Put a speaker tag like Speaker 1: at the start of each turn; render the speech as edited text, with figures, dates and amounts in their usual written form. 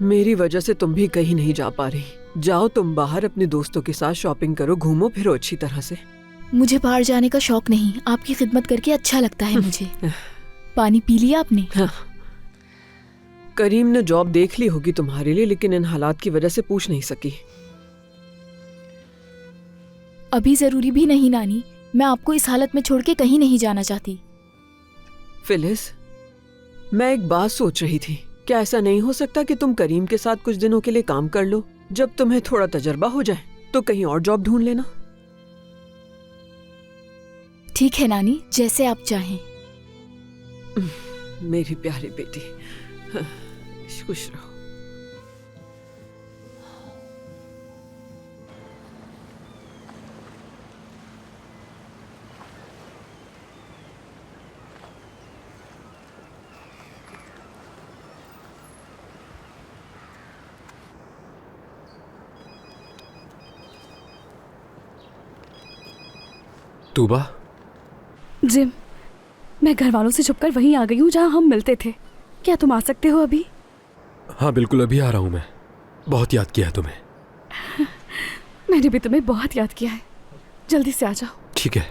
Speaker 1: मेरी वजह से तुम भी कहीं नहीं जा पा रही। जाओ तुम बाहर अपने दोस्तों के साथ शॉपिंग करो, घूमो फिरो अच्छी तरह से।
Speaker 2: मुझे बाहर जाने का शौक नहीं, आपकी खिदमत करके अच्छा लगता है मुझे। पानी पी लिया आपने?
Speaker 1: हाँ। करीम ने जॉब देख ली होगी तुम्हारे लिए, लेकिन इन हालात की वजह से पूछ नहीं सकी।
Speaker 2: अभी जरूरी भी नहीं नानी, मैं आपको इस हालत में छोड़ के कहीं नहीं जाना चाहती।
Speaker 1: फिलिस, मैं एक बात सोच रही थी, क्या ऐसा नहीं हो सकता कि तुम करीम के साथ कुछ दिनों के लिए काम कर लो? जब तुम्हें थोड़ा तजर्बा हो जाए तो कहीं और जॉब ढूंढ लेना।
Speaker 2: ठीक है नानी, जैसे आप चाहें।
Speaker 1: मेरी प्यारी बेटी, खुश रहो।
Speaker 3: तूबा,
Speaker 4: जिम, मैं घर वालों से छुपकर वहीं आ गई हूँ जहाँ हम मिलते थे। क्या तुम आ सकते हो अभी?
Speaker 3: हाँ बिल्कुल, अभी आ रहा हूँ मैं। बहुत याद किया है तुम्हें।
Speaker 4: मैंने भी तुम्हें बहुत याद किया है। जल्दी से आ जाओ।
Speaker 3: ठीक है।